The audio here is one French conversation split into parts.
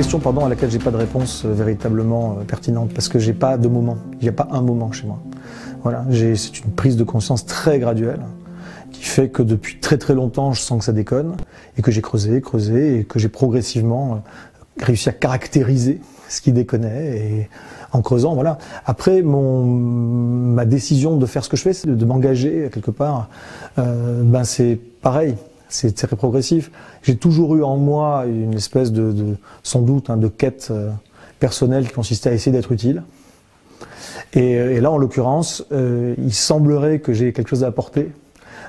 question pardon, à laquelle j'ai pas de réponse véritablement pertinente, parce que j'ai pas de moment. Il n'y a pas un moment chez moi. Voilà, c'est une prise de conscience très graduelle qui fait que depuis très très longtemps, je sens que ça déconne et que j'ai creusé et que j'ai progressivement réussi à caractériser ce qui déconnait et en creusant, voilà. Après, ma décision de faire ce que je fais, c'est de m'engager quelque part. C'est pareil, c'est très progressif. J'ai toujours eu en moi une espèce sans doute, de quête personnelle qui consistait à essayer d'être utile. Et là, en l'occurrence, il semblerait que j'ai quelque chose à apporter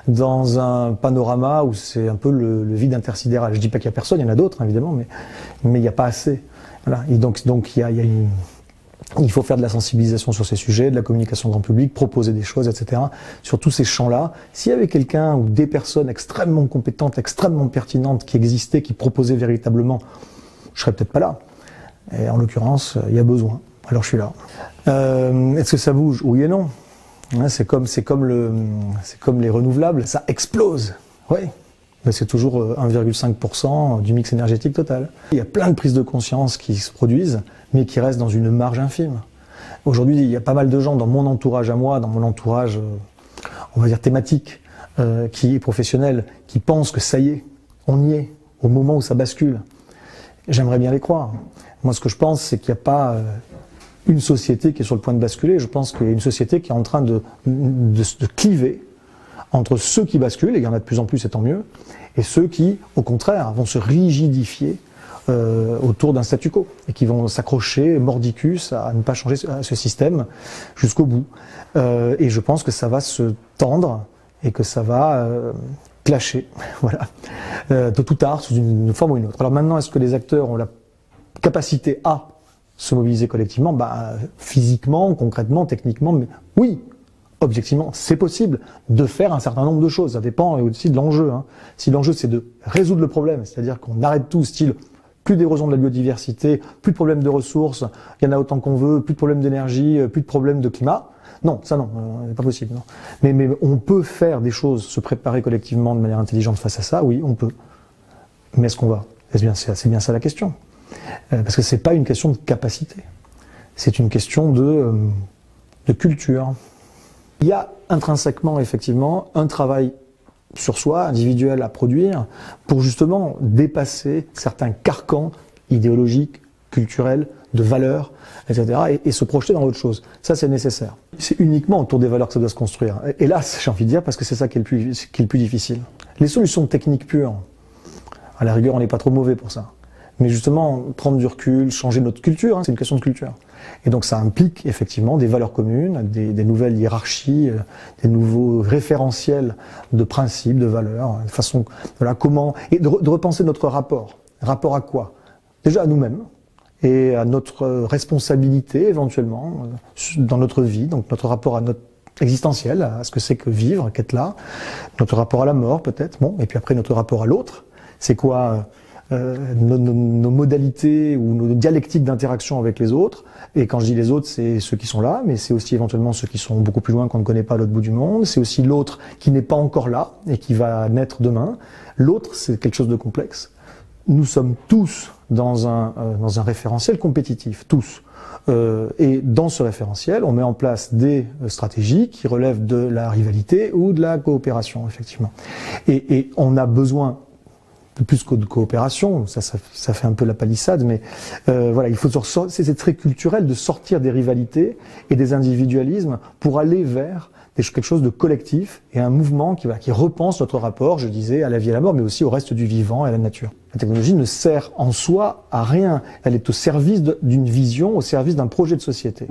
dans un panorama où c'est un peu le vide intersidéral. Je dis pas qu'il y a personne, il y en a d'autres évidemment, mais il n'y a pas assez. Voilà. Et donc il faut faire de la sensibilisation sur ces sujets, de la communication grand public, proposer des choses, etc. Sur tous ces champs-là, s'il y avait quelqu'un ou des personnes extrêmement compétentes, extrêmement pertinentes qui existaient, qui proposaient véritablement, je serais peut-être pas là. Et en l'occurrence, il y a besoin. Alors je suis là. Est-ce que ça bouge? Oui et non. C'est comme les renouvelables, ça explose. Oui. Mais c'est toujours 1,5% du mix énergétique total. Il y a plein de prises de conscience qui se produisent, mais qui restent dans une marge infime. Aujourd'hui, il y a pas mal de gens dans mon entourage à moi, dans mon entourage, on va dire thématique, qui est professionnel, qui pensent que ça y est, on y est, au moment où ça bascule. J'aimerais bien les croire. Moi, ce que je pense, c'est qu'il n'y a pas une société qui est sur le point de basculer. Je pense qu'il y a une société qui est en train de cliver entre ceux qui basculent, et il y en a de plus en plus, et tant mieux, et ceux qui, au contraire, vont se rigidifier autour d'un statu quo, et qui vont s'accrocher mordicus à ne pas changer ce système jusqu'au bout. Et je pense que ça va se tendre, et que ça va clasher, voilà, tôt ou tard, sous une forme ou une autre. Alors maintenant, est-ce que les acteurs ont la capacité à se mobiliser collectivement? Physiquement, concrètement, techniquement, mais oui, objectivement, c'est possible de faire un certain nombre de choses. Ça dépend aussi de l'enjeu. Si l'enjeu, c'est de résoudre le problème, c'est-à-dire qu'on arrête tout, style plus d'érosion de la biodiversité, plus de problèmes de ressources, il y en a autant qu'on veut, plus de problèmes d'énergie, plus de problèmes de climat. Non, ça non, c'est pas possible. Non. Mais on peut faire des choses, se préparer collectivement de manière intelligente face à ça, oui, on peut. Mais est-ce qu'on va? C'est bien ça la question. Parce que c'est pas une question de capacité, c'est une question de culture. Il y a intrinsèquement, effectivement, un travail sur soi, individuel à produire, pour justement dépasser certains carcans idéologiques, culturels, de valeurs, etc., et se projeter dans autre chose. Ça, c'est nécessaire. C'est uniquement autour des valeurs que ça doit se construire. Hélas, j'ai envie de dire, parce que c'est ça qui est le plus difficile. Les solutions techniques pures, à la rigueur, on n'est pas trop mauvais pour ça. Mais justement, prendre du recul, changer notre culture, c'est une question de culture. Et donc ça implique effectivement des valeurs communes, des nouvelles hiérarchies, des nouveaux référentiels de principes, de valeurs, de façon, voilà, comment, et de repenser notre rapport. Rapport à quoi? Déjà à nous-mêmes et à notre responsabilité éventuellement dans notre vie, donc notre rapport à notre existentiel, à ce que c'est que vivre, qu'être là, notre rapport à la mort peut-être, bon, et puis après notre rapport à l'autre, c'est quoi nos modalités ou nos dialectiques d'interaction avec les autres. Et quand je dis les autres, c'est ceux qui sont là, mais c'est aussi éventuellement ceux qui sont beaucoup plus loin, qu'on ne connaît pas à l'autre bout du monde. C'est aussi l'autre qui n'est pas encore là et qui va naître demain. L'autre, c'est quelque chose de complexe. Nous sommes tous dans un référentiel compétitif, tous. Et dans ce référentiel, on met en place des stratégies qui relèvent de la rivalité ou de la coopération, effectivement. Et on a besoin plus que de coopération, ça fait un peu la palissade, mais voilà, il faut c'est très culturel de sortir des rivalités et des individualismes pour aller vers quelque chose de collectif et un mouvement qui repense notre rapport, je disais, à la vie et à la mort, mais aussi au reste du vivant et à la nature. La technologie ne sert en soi à rien, elle est au service d'une vision, au service d'un projet de société.